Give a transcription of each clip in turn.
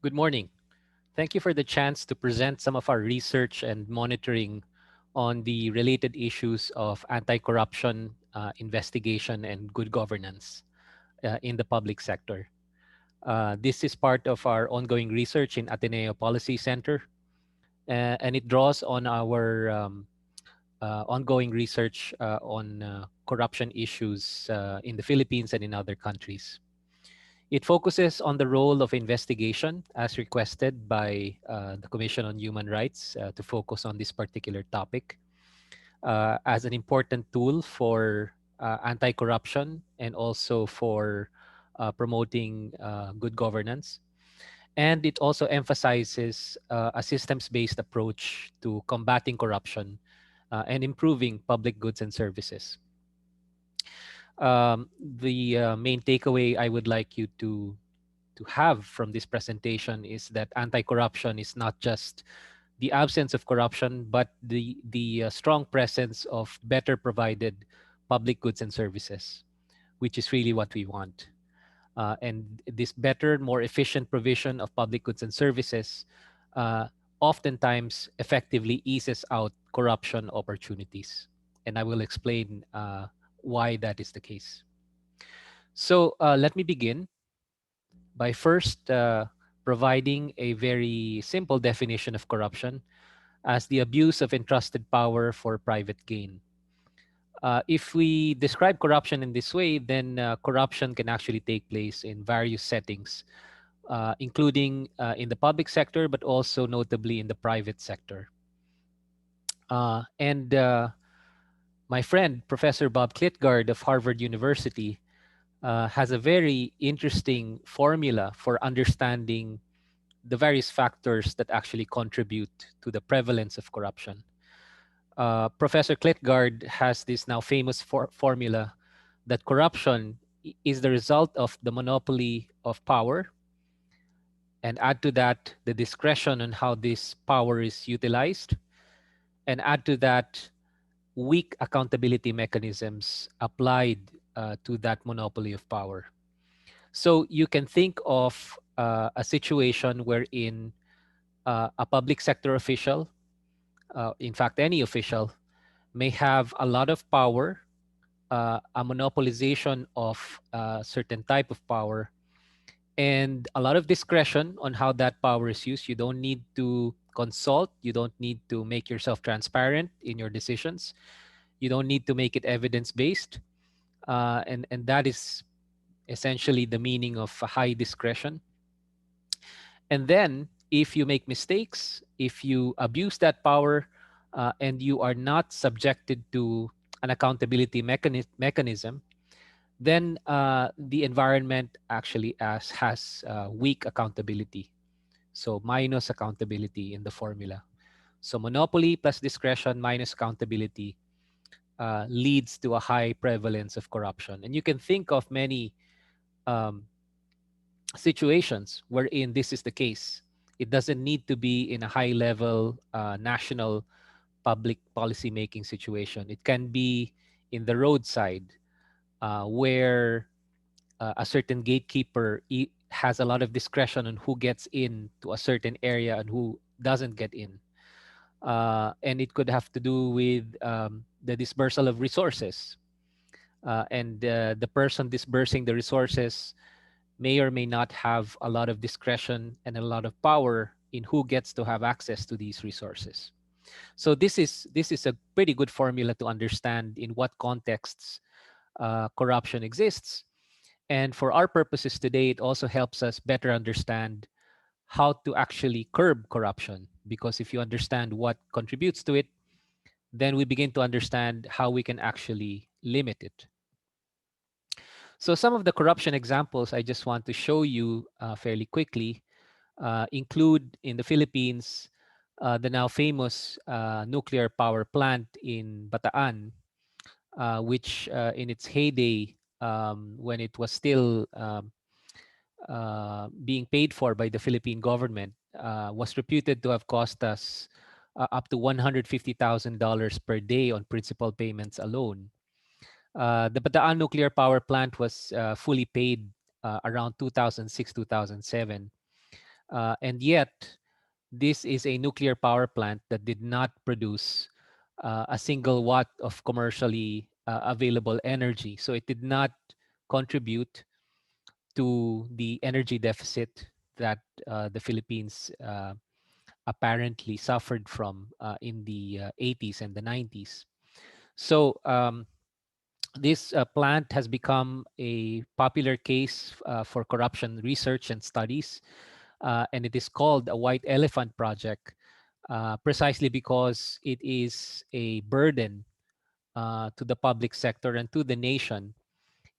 Good morning. Thank you for the chance to present some of our research and monitoring on the related issues of anti-corruption investigation and good governance in the public sector. This is part of our ongoing research in Ateneo Policy Center, and it draws on our ongoing research on corruption issues in the Philippines and in other countries. It focuses on the role of investigation as requested by the Commission on Human Rights to focus on this particular topic as an important tool for anti-corruption and also for promoting good governance. And it also emphasizes a systems-based approach to combating corruption and improving public goods and services. The main takeaway I would like you to have from this presentation is that anti-corruption is not just the absence of corruption, but the strong presence of better provided public goods and services, which is really what we want. And this better, more efficient provision of public goods and services uh, oftentimes effectively eases out corruption opportunities. And I will explain why that is the case. So let me begin by first providing a very simple definition of corruption as the abuse of entrusted power for private gain. If we describe corruption in this way, then corruption can actually take place in various settings, including in the public sector, but also notably in the private sector. And my friend, Professor Bob Klitgard of Harvard University, has a very interesting formula for understanding the various factors that actually contribute to the prevalence of corruption. Professor Klitgard has this now famous formula that corruption is the result of the monopoly of power, and add to that the discretion on how this power is utilized, and add to that weak accountability mechanisms applied to that monopoly of power. So you can think of a situation wherein a public sector official, in fact, any official, may have a lot of power, a monopolization of a certain type of power, and a lot of discretion on how that power is used. You don't need to consult, you don't need to make yourself transparent in your decisions, you don't need to make it evidence based. And that is essentially the meaning of high discretion. And then, if you make mistakes, if you abuse that power, and you are not subjected to an accountability mechanism, then the environment actually has weak accountability. So minus accountability in the formula. So monopoly plus discretion minus accountability leads to a high prevalence of corruption. And you can think of many um, situations wherein this is the case. It doesn't need to be in a high level national public policy making situation. It can be in the roadside where a certain gatekeeper has a lot of discretion on who gets in to a certain area and who doesn't get in. And it could have to do with the dispersal of resources. And the person dispersing the resources may or may not have a lot of discretion and a lot of power in who gets to have access to these resources. So this is a pretty good formula to understand in what contexts corruption exists. And for our purposes today, it also helps us better understand how to actually curb corruption. Because if you understand what contributes to it, then we begin to understand how we can actually limit it. So some of the corruption examples I just want to show you fairly quickly include in the Philippines the now famous nuclear power plant in Bataan, which in its heyday, when it was still being paid for by the Philippine government, was reputed to have cost us up to $150,000 per day on principal payments alone. The Bataan nuclear power plant was fully paid around 2006, 2007. And yet, this is a nuclear power plant that did not produce a single watt of commercially available energy. So it did not contribute to the energy deficit that the Philippines apparently suffered from in the 80s and the 90s. So this plant has become a popular case for corruption research and studies, and it is called a white elephant project precisely because it is a burden to the public sector and to the nation.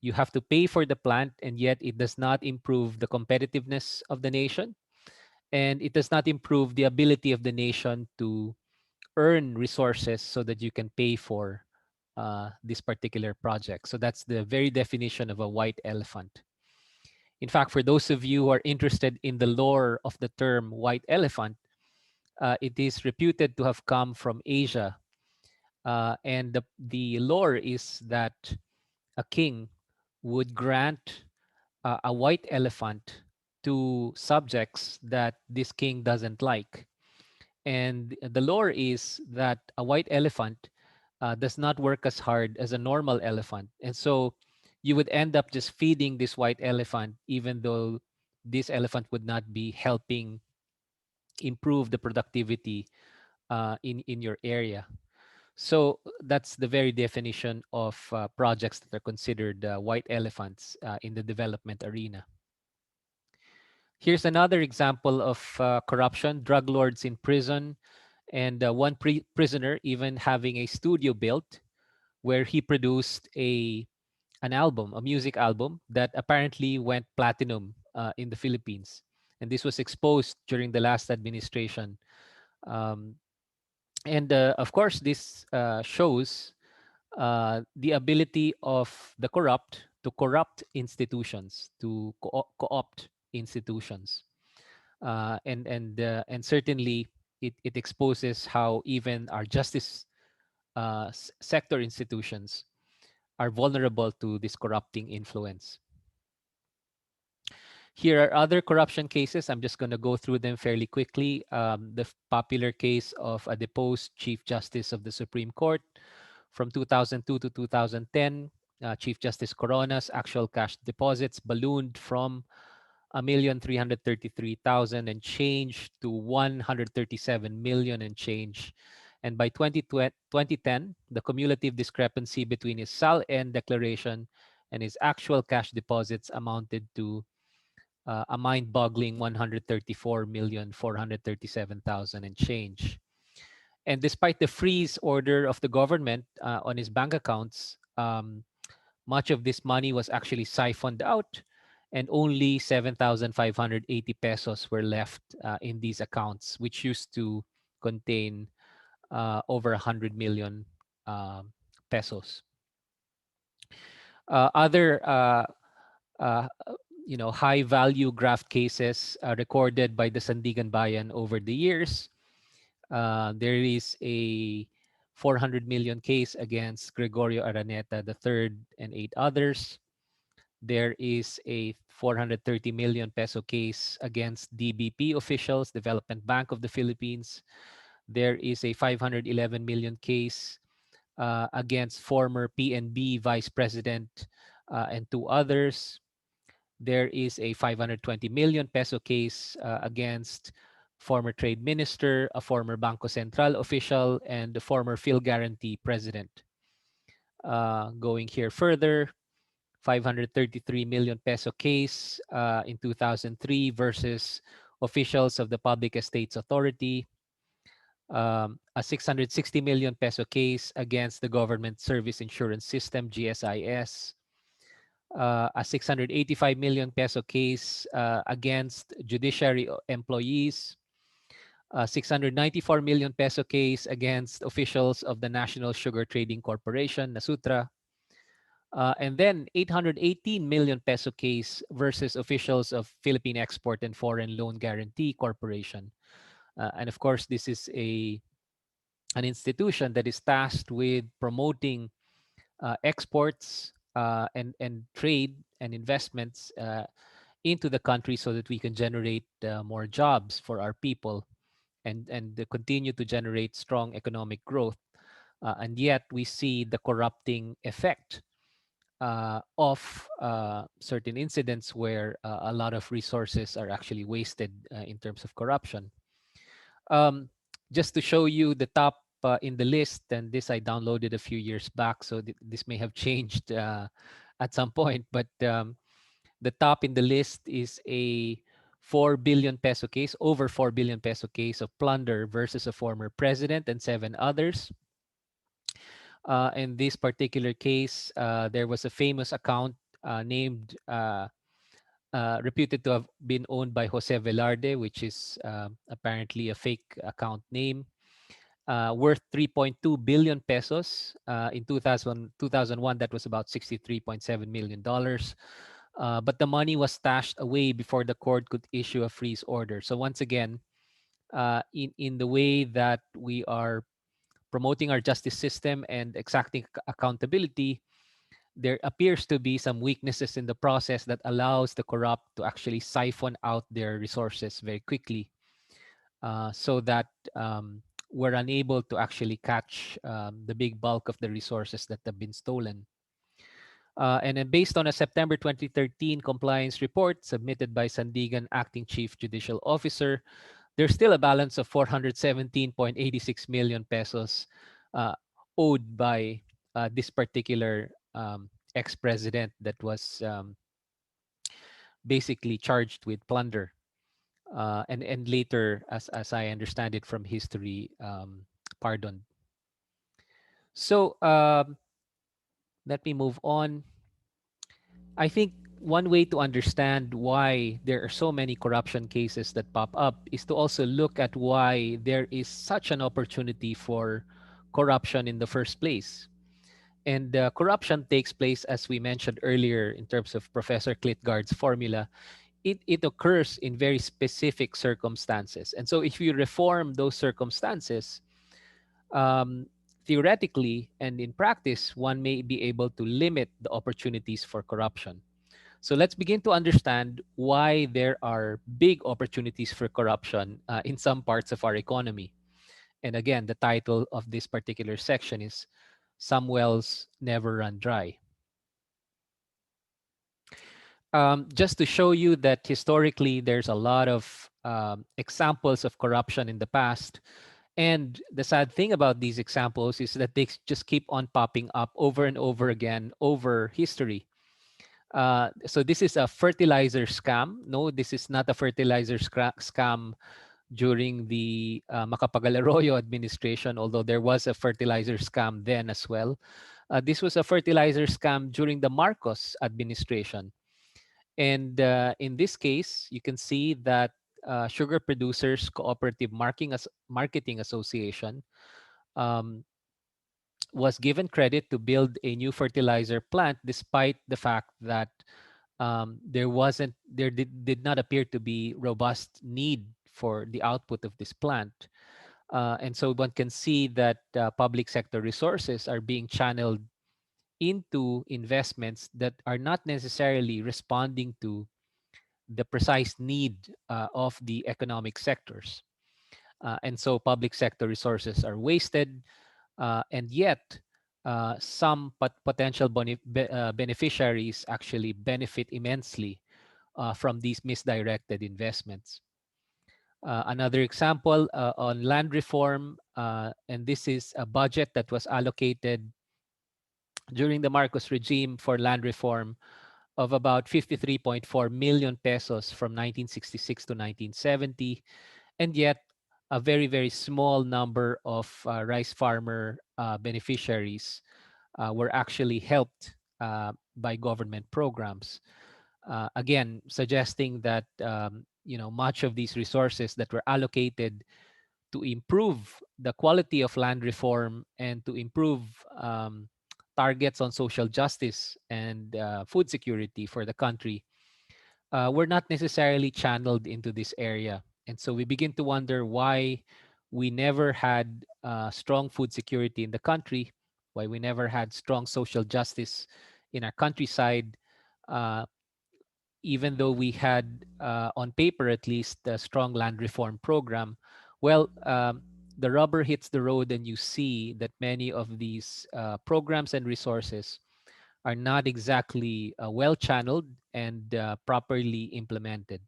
You have to pay for the plant, and yet it does not improve the competitiveness of the nation, and it does not improve the ability of the nation to earn resources so that you can pay for this particular project. So that's the very definition of a white elephant. In fact, for those of you who are interested in the lore of the term white elephant, it is reputed to have come from Asia. And the lore is that a king would grant a white elephant to subjects that this king doesn't like. And the lore is that a white elephant does not work as hard as a normal elephant. And so you would end up just feeding this white elephant, even though this elephant would not be helping improve the productivity in your area. So that's the very definition of projects that are considered white elephants in the development arena. Here's another example of corruption: drug lords in prison, and one prisoner even having a studio built where he produced an album, a music album that apparently went platinum in the Philippines. And this was exposed during the last administration. Um, and of course, this shows the ability of the corrupt to corrupt institutions, to co-opt institutions, and certainly it exposes how even our justice sector institutions are vulnerable to this corrupting influence. Here are other corruption cases. I'm just going to go through them fairly quickly. The popular case of a deposed Chief Justice of the Supreme Court from 2002 to 2010. Chief Justice Corona's actual cash deposits ballooned from 1,333,000 and change to 137 million and change. And by 2010, the cumulative discrepancy between his SAL-N declaration and his actual cash deposits amounted to a mind-boggling 134,437,000 and change. And despite the freeze order of the government on his bank accounts, much of this money was actually siphoned out, and only 7,580 pesos were left in these accounts, which used to contain over 100 million pesos. Other uh, high value graft cases recorded by the Sandigan Bayan over the years. There is a 400 million case against Gregorio Araneta III and 8 others. There is a 430 million peso case against DBP officials, Development Bank of the Philippines. There is a 511 million case against former PNB Vice President and 2 others. There is a 520 million peso case against former trade minister, a former Bangko Central official, and the former Phil Guarantee president. Going here further, 533 million peso case in 2003 versus officials of the Public Estates Authority. A 660 million peso case against the Government Service Insurance System, GSIS. A 685 million peso case against judiciary employees. A 694 million peso case against officials of the National Sugar Trading Corporation, Nasutra. And then 818 million peso case versus officials of Philippine Export and Foreign Loan Guarantee Corporation. And of course, this is an institution that is tasked with promoting exports and trade and investments into the country so that we can generate more jobs for our people and continue to generate strong economic growth. And yet we see the corrupting effect of certain incidents where a lot of resources are actually wasted in terms of corruption. Um, just to show you the top in the list, and this I downloaded a few years back, so this may have changed at some point, but the top in the list is a 4 billion peso case, over 4 billion peso case of plunder versus a former president and seven others. In this particular case, there was a famous account named reputed to have been owned by Jose Velarde, which is apparently a fake account name, worth 3.2 billion pesos. In 2001, that was about $63.7 million. But the money was stashed away before the court could issue a freeze order. So once again, in the way that we are promoting our justice system and exacting accountability, there appears to be some weaknesses in the process that allows the corrupt to actually siphon out their resources very quickly, so that we're unable to actually catch the big bulk of the resources that have been stolen. And then based on a September 2013 compliance report submitted by Sandigan Acting Chief Judicial Officer, there's still a balance of 417.86 million pesos uh, owed by this particular ex-president that was basically charged with plunder. And later, as I understand it from history, pardoned. So let me move on. I think one way to understand why there are so many corruption cases that pop up is to also look at why there is such an opportunity for corruption in the first place. And corruption takes place, as we mentioned earlier, in terms of Professor Klitgard's formula. It occurs in very specific circumstances. And so, if you reform those circumstances, um, theoretically and in practice, one may be able to limit the opportunities for corruption. So let's begin to understand why there are big opportunities for corruption in some parts of our economy. And again, the title of this particular section is Some Wells Never Run Dry. Just to show you that historically there's a lot of examples of corruption in the past. And the sad thing about these examples is that they just keep on popping up over and over again over history. So this is a fertilizer scam. No, this is not a fertilizer scam during the Macapagal Arroyo administration, although there was a fertilizer scam then as well. This was a fertilizer scam during the Marcos administration. And in this case, you can see that Sugar Producers Cooperative Marketing Association um, was given credit to build a new fertilizer plant, despite the fact that there did not appear to be robust need for the output of this plant. And so one can see that public sector resources are being channeled into investments that are not necessarily responding to the precise need of the economic sectors. And so public sector resources are wasted, and yet some potential beneficiaries actually benefit immensely from these misdirected investments. Another example on land reform, and this is a budget that was allocated during the Marcos regime for land reform of about 53.4 million pesos from 1966 to 1970. And yet, a very, very small number of rice farmer beneficiaries were actually helped by government programs. Again, suggesting that much of these resources that were allocated to improve the quality of land reform and to improve targets on social justice and food security for the country were not necessarily channeled into this area. And so we begin to wonder why we never had strong food security in the country, why we never had strong social justice in our countryside, uh, even though we had, on paper at least, a strong land reform program, well, the rubber hits the road, and you see that many of these programs and resources are not exactly well channeled and properly implemented.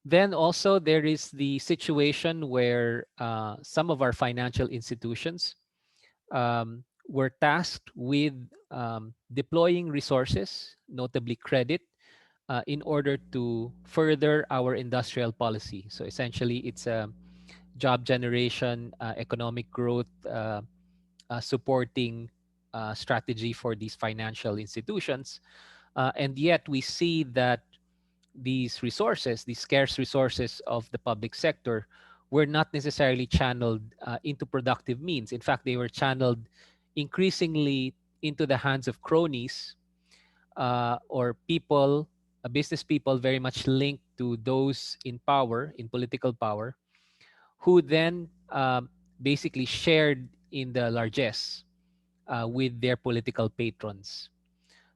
Then also, there is the situation where some of our financial institutions were tasked with deploying resources, notably credit, in order to further our industrial policy. So essentially, it's a job generation, economic growth, supporting strategy for these financial institutions. And yet, we see that these resources, these scarce resources of the public sector, were not necessarily channeled into productive means. In fact, they were channeled increasingly into the hands of cronies, or people, business people very much linked to those in power, in political power, who then basically shared in the largesse with their political patrons.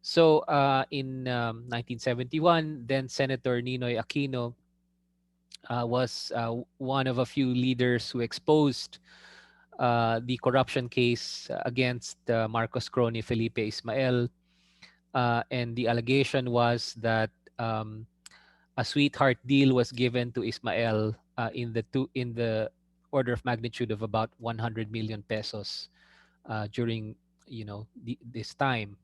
So in 1971, then Senator Ninoy Aquino was one of a few leaders who exposed the corruption case against Marcos crony Felipe Ismael. And the allegation was that a sweetheart deal was given to Ismael in the order of magnitude of about 100 million pesos during this time.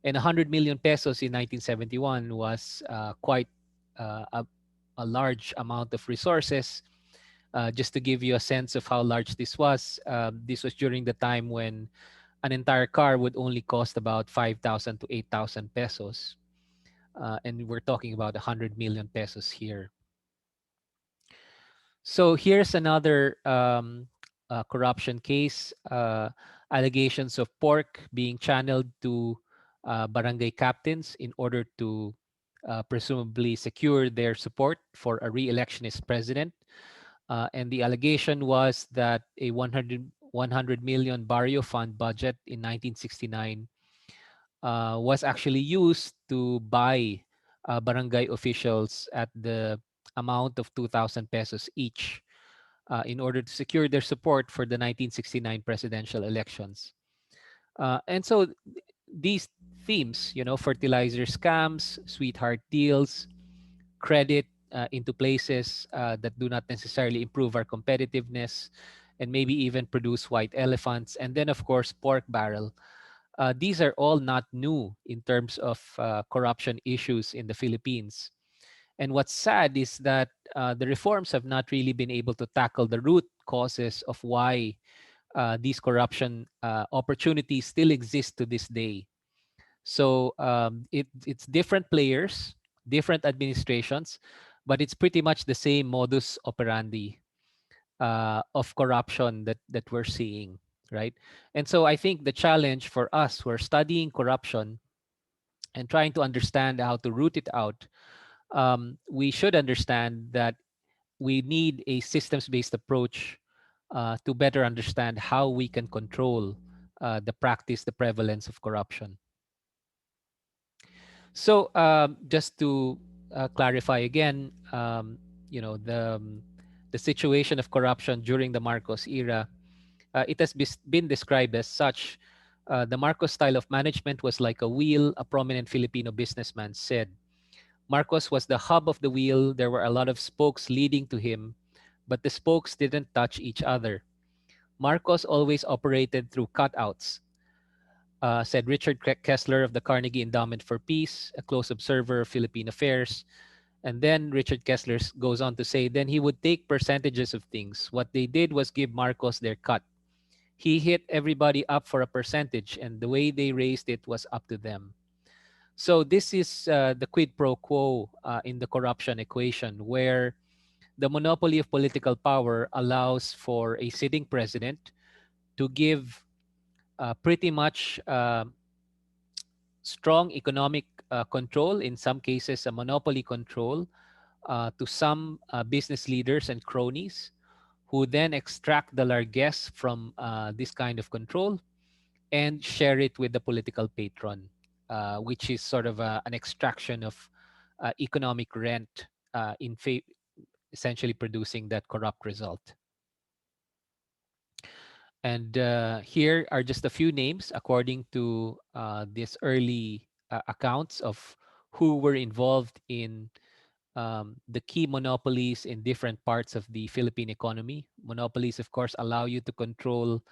And 100 million pesos in 1971 was quite uh, a, a large amount of resources. Just to give you a sense of how large this was during the time when an entire car would only cost about 5,000 to 8,000 pesos. And we're talking about 100 million pesos here. So here's another corruption case, allegations of pork being channeled to barangay captains in order to presumably secure their support for a re-electionist president. And the allegation was that a 100 million Barrio Fund budget in 1969 was actually used to buy barangay officials at the amount of 2,000 pesos each in order to secure their support for the 1969 presidential elections. And so these themes, fertilizer scams, sweetheart deals, credit into places that do not necessarily improve our competitiveness and maybe even produce white elephants. And then, of course, pork barrel. These are all not new in terms of corruption issues in the Philippines. And what's sad is that the reforms have not really been able to tackle the root causes of why these corruption opportunities still exist to this day. So it's different players, different administrations, but it's pretty much the same modus operandi of corruption that we're seeing, right? And so I think the challenge for us who are studying corruption and trying to understand how to root it out, we should understand that we need a systems-based approach to better understand how we can control the practice, the prevalence of corruption. So just to clarify again, the situation of corruption during the Marcos era, it has been described as such. The Marcos style of management was like a wheel, a prominent Filipino businessman said. Marcos was the hub of the wheel. There were a lot of spokes leading to him, but the spokes didn't touch each other. Marcos always operated through cutouts, said Richard Kessler of the Carnegie Endowment for Peace, a close observer of Philippine affairs. And then Richard Kessler goes on to say, then he would take percentages of things. What they did was give Marcos their cut. He hit everybody up for a percentage, and the way they raised it was up to them. So this is the quid pro quo in the corruption equation, where the monopoly of political power allows for a sitting president to give pretty much strong economic control, in some cases, a monopoly control to some business leaders and cronies who then extract the largesse from this kind of control and share it with the political patron. which is sort of an extraction of economic rent essentially producing that corrupt result. And here are just a few names according to these early accounts of who were involved in the key monopolies in different parts of the Philippine economy. Monopolies, of course, allow you to control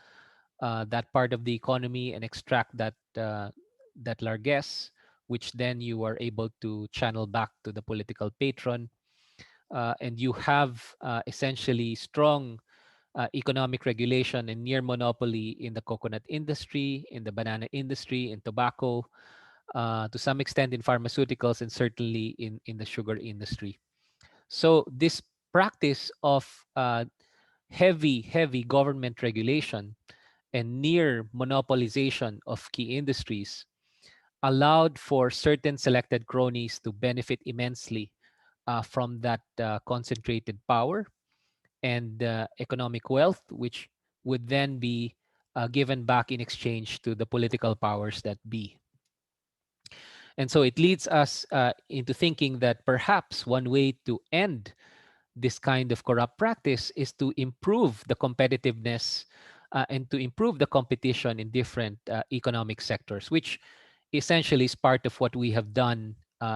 that part of the economy and extract that largesse, which then you are able to channel back to the political patron. And you have essentially strong economic regulation and near monopoly in the coconut industry, in the banana industry, in tobacco, to some extent in pharmaceuticals, and certainly in the sugar industry. So this practice of heavy government regulation and near monopolization of key industries allowed for certain selected cronies to benefit immensely from that concentrated power and economic wealth, which would then be given back in exchange to the political powers that be. And so it leads us into thinking that perhaps one way to end this kind of corrupt practice is to improve the competitiveness and to improve the competition in different economic sectors, which essentially is part of what we have done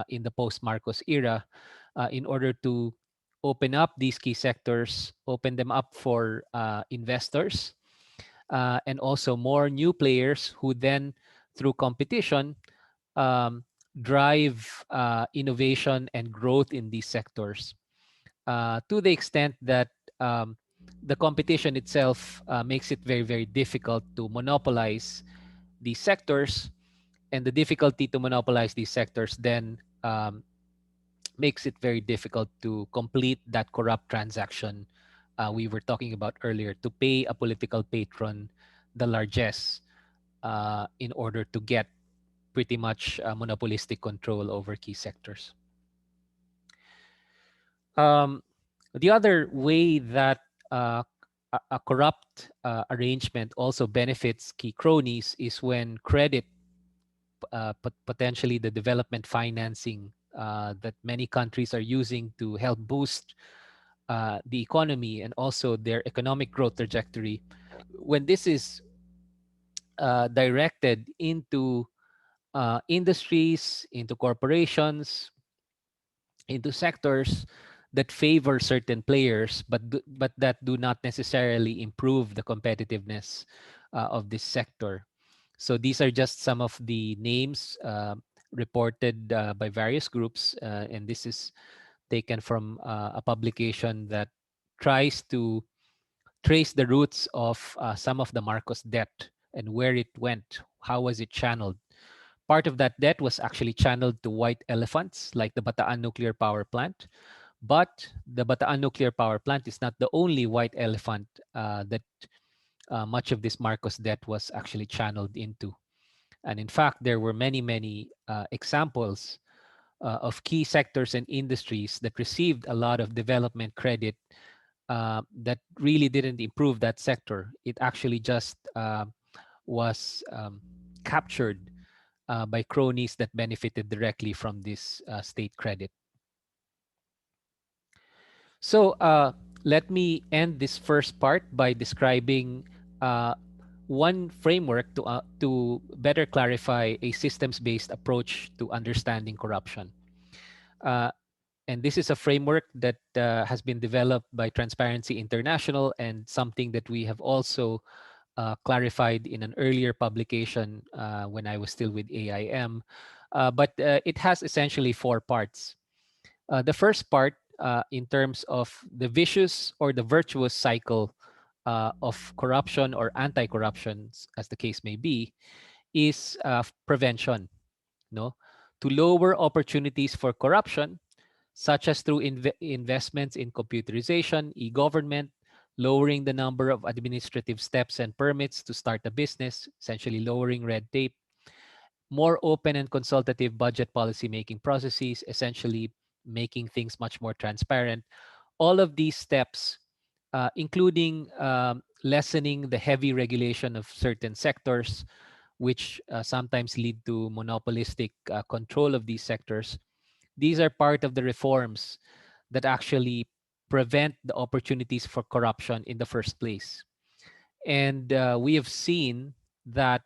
in the post Marcos era in order to open up these key sectors, open them up for investors, and also more new players who then, through competition, um, drive innovation and growth in these sectors to the extent that um, the competition itself makes it very difficult to monopolize these sectors, and the difficulty to monopolize these sectors then makes it very difficult to complete that corrupt transaction we were talking about earlier, to pay a political patron the largesse in order to get pretty much monopolistic control over key sectors. Um, the other way that a corrupt arrangement also benefits key cronies is when credit, potentially the development financing that many countries are using to help boost the economy and also their economic growth trajectory, when this is directed into industries, into corporations, into sectors that favor certain players, but that do not necessarily improve the competitiveness of this sector. So these are just some of the names reported by various groups, and this is taken from a publication that tries to trace the roots of some of the Marcos debt and where it went, how was it channeled. Part of that debt was actually channeled to white elephants like the Bataan nuclear power plant. But the Bataan nuclear power plant is not the only white elephant that much of this Marcos debt was actually channeled into. And in fact, there were many examples of key sectors and industries that received a lot of development credit that really didn't improve that sector. It actually just was captured by cronies that benefited directly from this state credit. So let me end this first part by describing uh, one framework to better clarify a systems-based approach to understanding corruption. Uh, and this is a framework that has been developed by Transparency International and something that we have also clarified in an earlier publication when I was still with AIM. But it has essentially four parts. The first part, in terms of the vicious or the virtuous cycle of corruption or anti-corruption, as the case may be, is prevention. No, to lower opportunities for corruption, such as through investments in computerization, e-government, lowering the number of administrative steps and permits to start a business, essentially lowering red tape, more open and consultative budget policy making processes, essentially making things much more transparent. All of these steps, including lessening the heavy regulation of certain sectors, which sometimes lead to monopolistic control of these sectors. These are part of the reforms that actually prevent the opportunities for corruption in the first place. And we have seen that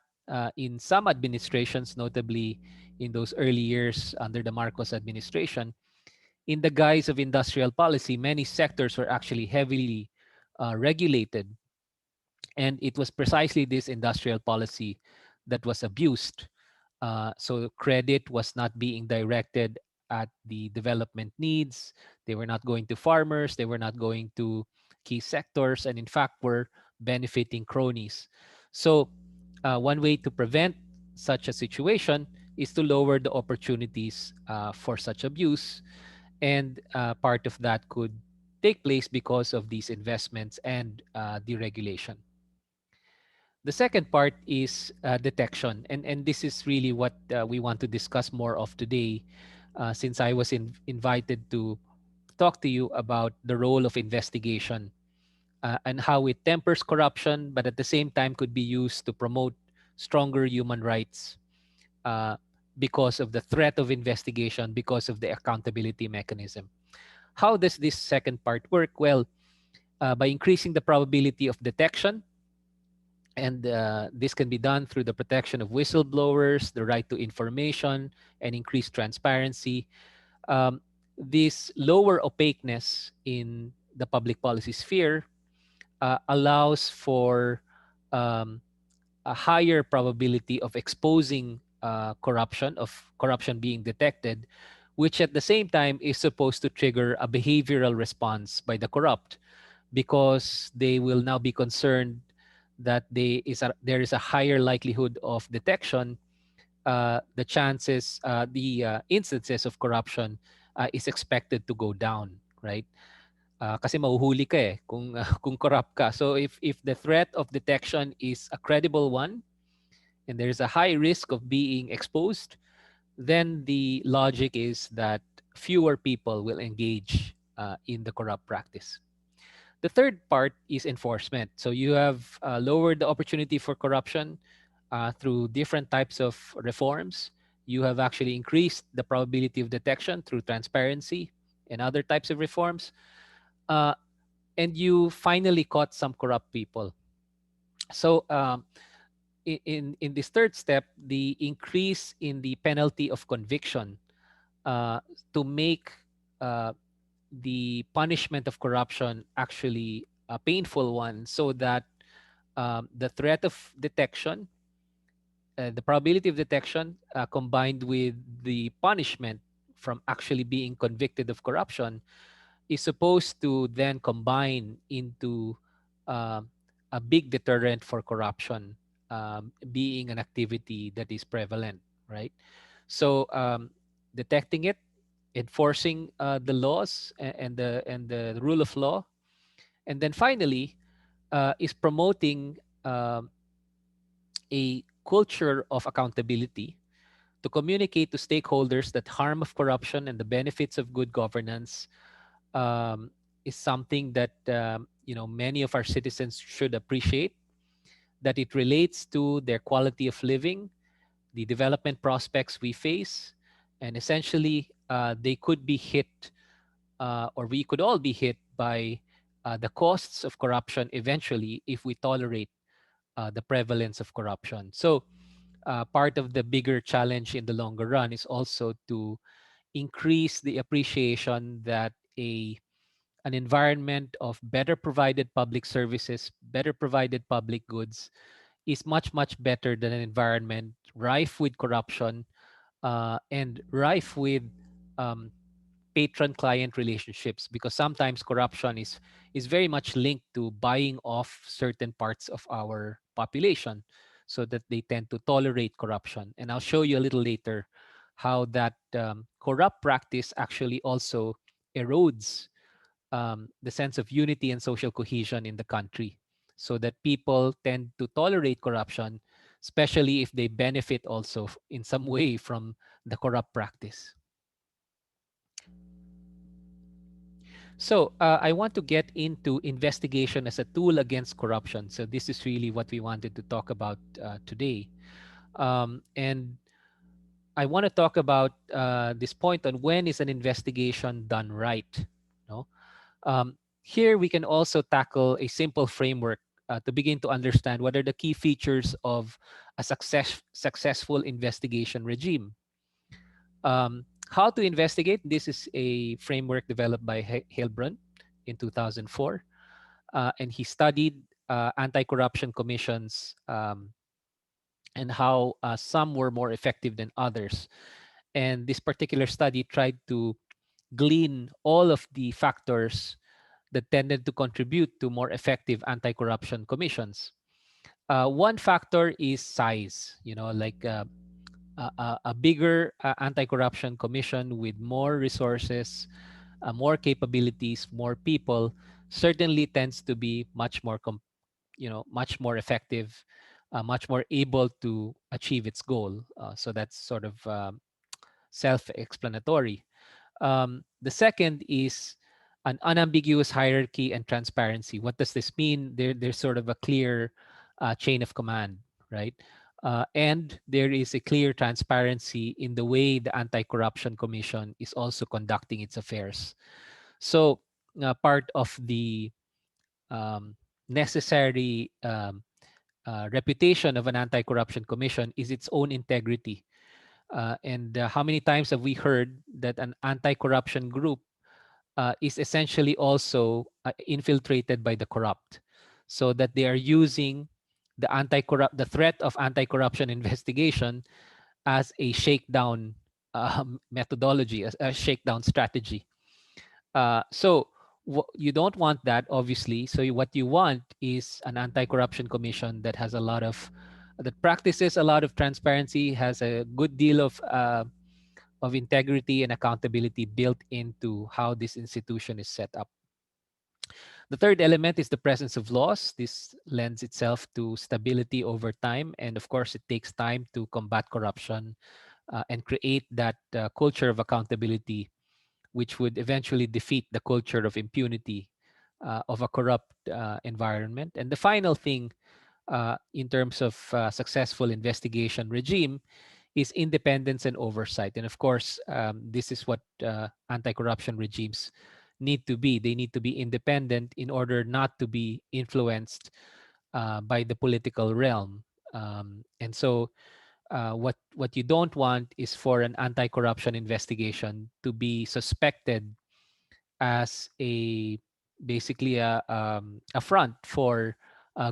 in some administrations, notably in those early years under the Marcos administration, in the guise of industrial policy, many sectors were actually heavily regulated. And it was precisely this industrial policy that was abused. So credit was not being directed at the development needs. They were not going to farmers. They were not going to key sectors, and in fact, were benefiting cronies. So one way to prevent such a situation is to lower the opportunities for such abuse, and part of that could take place because of these investments and deregulation. The second part is detection, and this is really what we want to discuss more of today, since I was invited to talk to you about the role of investigation and how it tempers corruption, but at the same time could be used to promote stronger human rights uh, because of the threat of investigation, because of the accountability mechanism. How does this second part work? Well, by increasing the probability of detection, and this can be done through the protection of whistleblowers, the right to information, and increased transparency. Um, this lower opaqueness in the public policy sphere allows for um, a higher probability of exposing corruption being detected, which at the same time is supposed to trigger a behavioral response by the corrupt, because they will now be concerned that there is a higher likelihood of detection. The instances of corruption is expected to go down, right? Kasi mahuhuli ka kung kung corrupt ka. So if the threat of detection is a credible one and there is a high risk of being exposed, then the logic is that fewer people will engage in the corrupt practice. The third part is enforcement. So you have lowered the opportunity for corruption through different types of reforms. You have actually increased the probability of detection through transparency and other types of reforms. Uh, and you finally caught some corrupt people. So in this third step, the increase in the penalty of conviction uh, to make uh, the punishment of corruption actually a painful one, so that the threat of detection, the probability of detection, combined with the punishment from actually being convicted of corruption, is supposed to then combine into um, a big deterrent for corruption being an activity that is prevalent, right? So detecting it, enforcing the laws and the rule of law, and then finally is promoting a culture of accountability to communicate to stakeholders that harm of corruption and the benefits of good governance um, is something that many of our citizens should appreciate, that it relates to their quality of living, the development prospects we face, and essentially they could be hit, or we could all be hit by the costs of corruption eventually if we tolerate the prevalence of corruption. So part of the bigger challenge in the longer run is also to increase the appreciation that an environment of better provided public services, better provided public goods is much, much better than an environment rife with corruption and rife with um, patron-client relationships, because sometimes corruption is very much linked to buying off certain parts of our population so that they tend to tolerate corruption. And I'll show you a little later how that corrupt practice actually also erodes the sense of unity and social cohesion in the country, so that people tend to tolerate corruption, especially if they benefit also in some way from the corrupt practice. So I want to get into investigation as a tool against corruption. So this is really what we wanted to talk about today. And I want to talk about this point on when is an investigation done right. No, here we can also tackle a simple framework to begin to understand what are the key features of a successful investigation regime. How to investigate? This is a framework developed by Heilbrunn in 2004, and he studied anti-corruption commissions and how some were more effective than others. And this particular study tried to glean all of the factors that tended to contribute to more effective anti-corruption commissions. One factor is size. Like a bigger anti-corruption commission with more resources, more capabilities, more people certainly tends to be much more effective, much more able to achieve its goal. So that's sort of self-explanatory. The second is an unambiguous hierarchy and transparency. What does this mean? There's sort of a clear chain of command, right? And there is a clear transparency in the way the Anti-Corruption Commission is also conducting its affairs. So part of the um, necessary reputation of an anti-corruption commission is its own integrity. And how many times have we heard that an anti-corruption group is essentially also infiltrated by the corrupt, so that they are using the threat of anti-corruption investigation as a shakedown methodology, as a shakedown strategy. So you don't want that, obviously. So what you want is an anti-corruption commission that has a lot of that practices a lot of transparency, has a good deal of integrity and accountability built into how this institution is set up. The third element is the presence of laws. This lends itself to stability over time, and of course, it takes time to combat corruption and create that culture of accountability, which would eventually defeat the culture of impunity of a corrupt environment. And the final thing, in terms of successful investigation regime, is independence and oversight. And of course, this is what anti-corruption regimes need to be. They need to be independent in order not to be influenced by the political realm. And so, what you don't want is for an anti-corruption investigation to be suspected as a basically a front for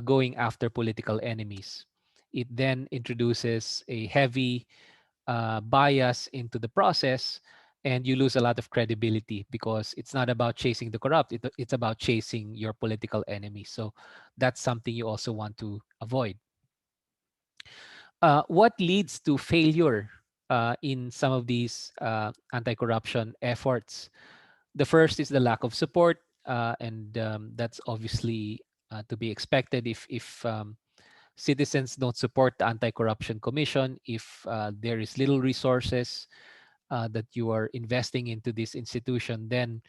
going after political enemies. It then introduces a heavy bias into the process, and you lose a lot of credibility because it's not about chasing the corrupt, it's about chasing your political enemy. So that's something you also want to avoid. What leads to failure in some of these anti-corruption efforts? The first is the lack of support, and that's obviously to be expected if citizens don't support the Anti-Corruption Commission, if there is little resources that you are investing into this institution, then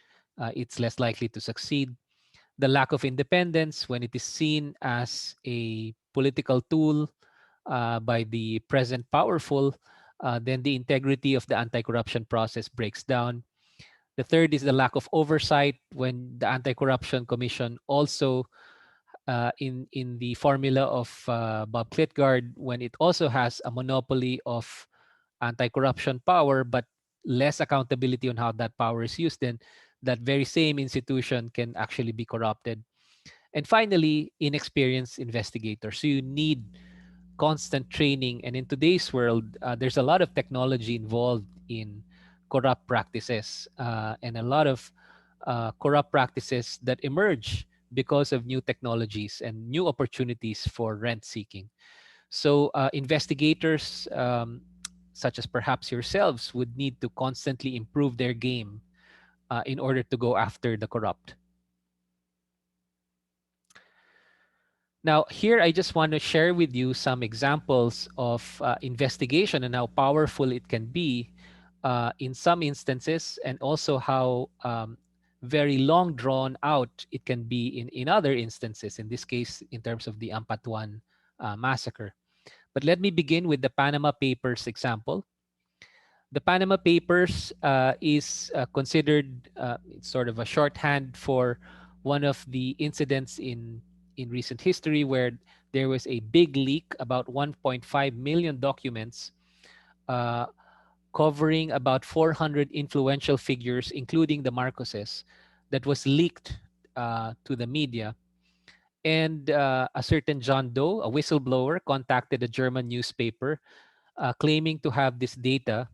it's less likely to succeed. The lack of independence, when it is seen as a political tool by the present powerful, then the integrity of the anti-corruption process breaks down. The third is the lack of oversight, when the Anti-Corruption Commission also, in the formula of Bob Klitgard, when it also has a monopoly of anti-corruption power, but less accountability on how that power is used, then that very same institution can actually be corrupted. And finally, inexperienced investigators. So you need constant training. And in today's world, there's a lot of technology involved in corrupt practices, and a lot of corrupt practices that emerge because of new technologies and new opportunities for rent seeking. So investigators, such as perhaps yourselves, would need to constantly improve their game in order to go after the corrupt. Now, here I just want to share with you some examples of investigation and how powerful it can be in some instances, and also how very long drawn out it can be in other instances, in this case, in terms of the Ampatuan massacre. But let me begin with the Panama Papers example. The Panama Papers is considered it's sort of a shorthand for one of the incidents in recent history where there was a big leak about 1.5 million documents uh, covering about 400 influential figures, including the Marcoses, that was leaked to the media. And a certain John Doe, a whistleblower, contacted a German newspaper claiming to have this data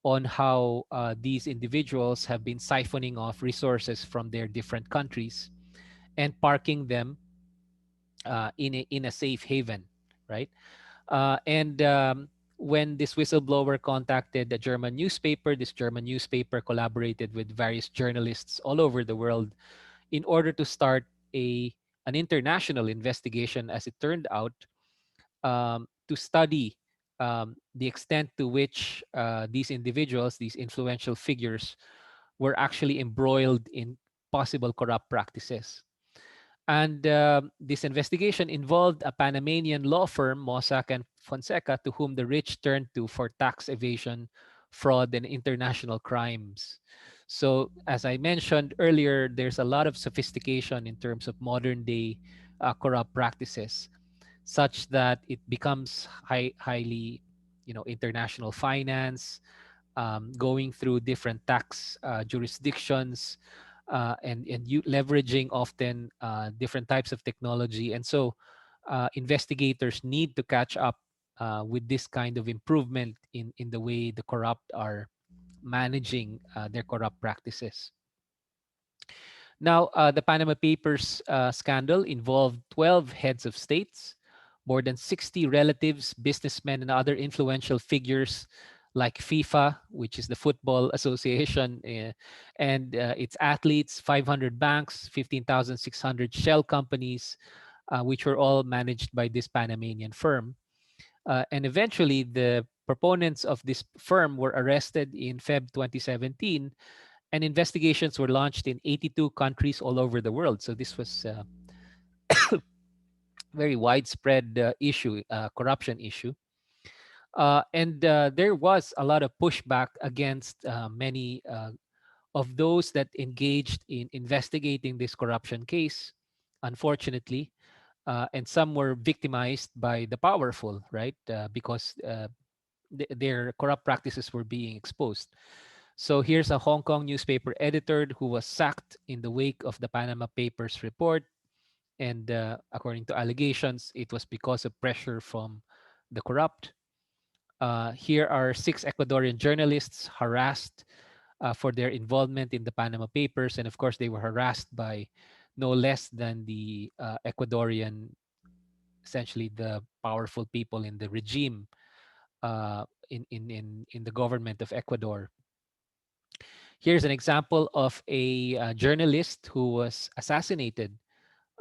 on how these individuals have been siphoning off resources from their different countries and parking them in a safe haven, right? And when this whistleblower contacted a German newspaper, this German newspaper collaborated with various journalists all over the world in order to start a an international investigation, as it turned out, to study the extent to which these individuals, these influential figures, were actually embroiled in possible corrupt practices. And this investigation involved a Panamanian law firm, Mossack and Fonseca, to whom the rich turned to for tax evasion, fraud, and international crimes. So, as I mentioned earlier, there's a lot of sophistication in terms of modern day corrupt practices, such that it becomes highly, international finance, going through different tax jurisdictions, and you leveraging often different types of technology. And so investigators need to catch up with this kind of improvement in the way the corrupt are managing their corrupt practices. Now, the Panama Papers scandal involved 12 heads of states, more than 60 relatives, businessmen, and other influential figures like FIFA, which is the football association, and its athletes, 500 banks, 15,600 shell companies, which were all managed by this Panamanian firm. And eventually, the proponents of this firm were arrested in Feb 2017, and investigations were launched in 82 countries all over the world. So this was a very widespread corruption issue. And there was a lot of pushback against many of those that engaged in investigating this corruption case, unfortunately. And some were victimized by the powerful, right? Because their corrupt practices were being exposed. So here's a Hong Kong newspaper editor who was sacked in the wake of the Panama Papers report. And according to allegations, it was because of pressure from the corrupt. Here are 6 Ecuadorian journalists harassed for their involvement in the Panama Papers. And of course, they were harassed by no less than the Ecuadorian, essentially the powerful people in the regime, in the government of Ecuador. Here's an example of a journalist who was assassinated,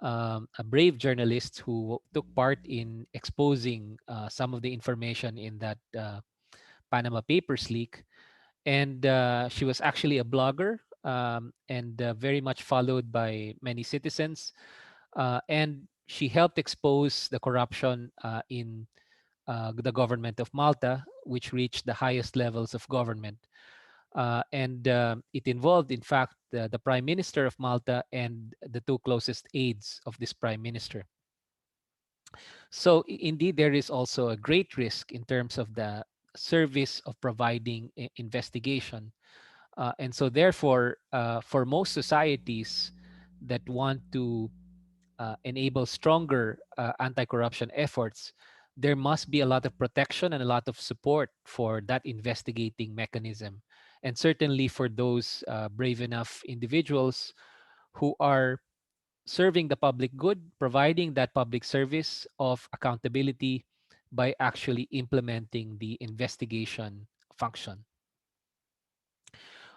a brave journalist who took part in exposing some of the information in that Panama Papers leak. And she was actually a blogger, and very much followed by many citizens. And she helped expose the corruption in the government of Malta, which reached the highest levels of government. And it involved, in fact, the Prime Minister of Malta and the 2 closest aides of this Prime Minister. So, indeed, there is also a great risk in terms of the service of providing investigation. And so, therefore, for most societies that want to enable stronger anti corruption efforts, there must be a lot of protection and a lot of support for that investigating mechanism. And certainly for those brave enough individuals who are serving the public good, providing that public service of accountability by actually implementing the investigation function.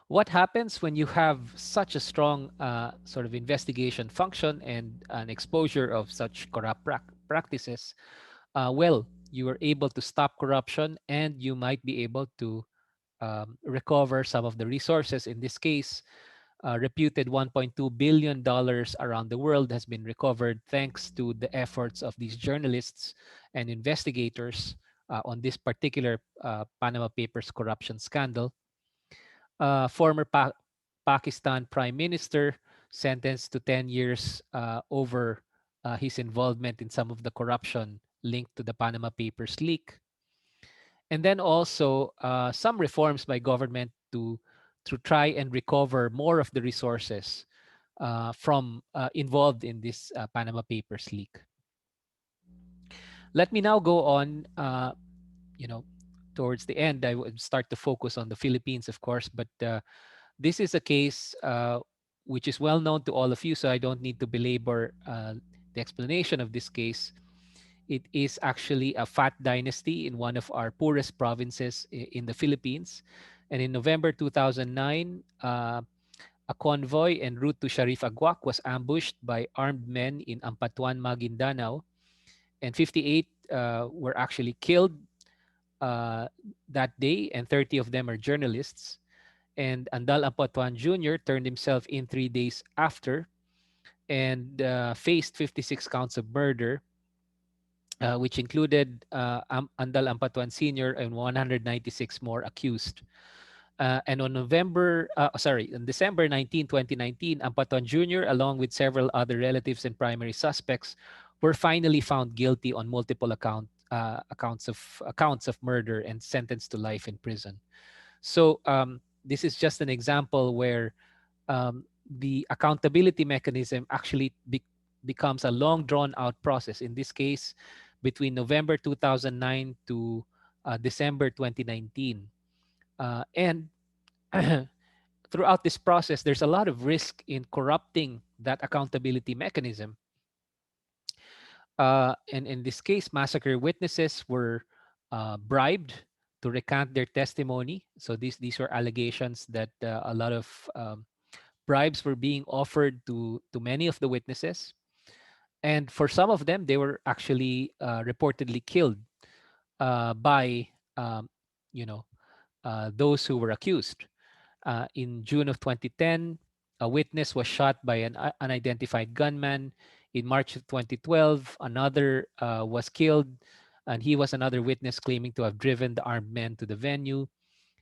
What happens when you have such a strong sort of investigation function and an exposure of such corrupt practices? Well, you are able to stop corruption, and you might be able to recover some of the resources. In this case, reputed $1.2 billion around the world has been recovered thanks to the efforts of these journalists and investigators on this particular Panama Papers corruption scandal. Former Pakistan Prime Minister sentenced to 10 years over his involvement in some of the corruption linked to the Panama Papers leak. And then also some reforms by government to try and recover more of the resources from involved in this Panama Papers leak. Let me now go on. You know, towards the end, I would start to focus on the Philippines, of course, but this is a case which is well known to all of you, so I don't need to belabor the explanation of this case. It is actually a fat dynasty in one of our poorest provinces in the Philippines. And in November 2009, a convoy en route to Sharif Aguac was ambushed by armed men in Ampatuan, Maguindanao, and 58 were actually killed uh, that day, and 30 of them are journalists. And Andal Ampatuan Jr. turned himself in 3 days after and faced 56 counts of murder, which included Andal Ampatuan Sr. and 196 more accused. And on December 19, 2019, Ampatuan Jr., along with several other relatives and primary suspects, were finally found guilty on multiple accounts of murder and sentenced to life in prison. So this is just an example where the accountability mechanism actually becomes a long drawn out process. In this case, between November 2009 to December 2019. And throughout this process, there's a lot of risk in corrupting that accountability mechanism. And in this case, massacre witnesses were bribed to recant their testimony. So these were allegations that a lot of bribes were being offered to many of the witnesses, and for some of them, they were actually reportedly killed by um, you know those who were accused. In June of 2010, a witness was shot by an unidentified gunman. In March of 2012, another was killed, and he was another witness claiming to have driven the armed men to the venue.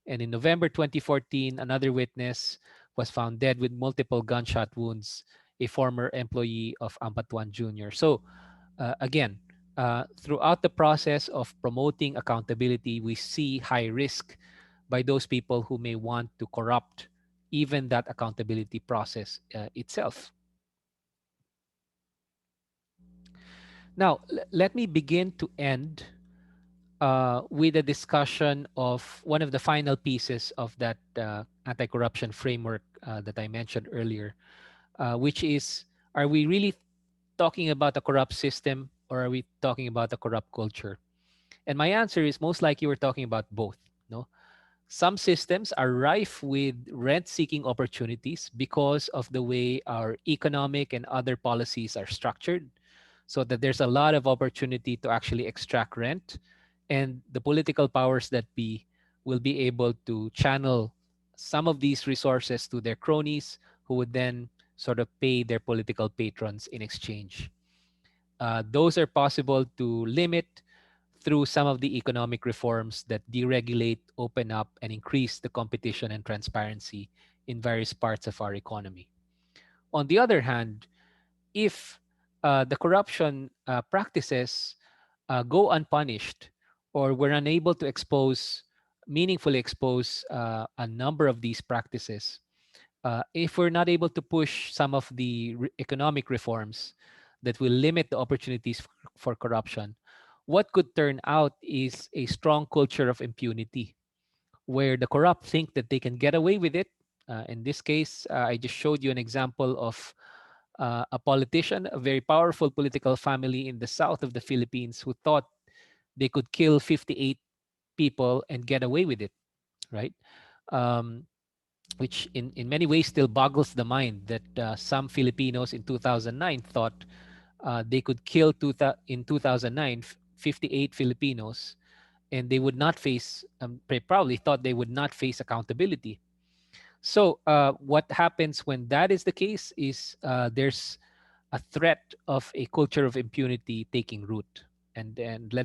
And in November 2014, another witness was found dead with multiple gunshot wounds, a former employee of Ampatuan Jr. So, again, throughout the process of promoting accountability, we see high risk by those people who may want to corrupt even that accountability process itself. Now, let me begin to end with a discussion of one of the final pieces of that anti corruption framework that I mentioned earlier, which is, are we really talking about a corrupt system, or are we talking about a corrupt culture? And my answer is, most likely we're talking about both. No, some systems are rife with rent-seeking opportunities because of the way our economic and other policies are structured, so that there's a lot of opportunity to actually extract rent, and the political powers that be will be able to channel some of these resources to their cronies, who would then sort of pay their political patrons in exchange. Those are possible to limit through some of the economic reforms that deregulate, open up, and increase the competition and transparency in various parts of our economy. On the other hand, if the corruption practices go unpunished, or we're unable to meaningfully expose a number of these practices, if we're not able to push some of the economic reforms that will limit the opportunities for corruption, what could turn out is a strong culture of impunity, where the corrupt think that they can get away with it. In this case, I just showed you an example of a politician, a very powerful political family in the south of the Philippines, who thought they could kill 58 people and get away with it, right? Um, which in many ways still boggles the mind that some Filipinos in 2009 thought they could kill in 2009 58 Filipinos, and they would not face, they probably thought they would not face accountability. So what happens when that is the case is there's a threat of a culture of impunity taking root. And let me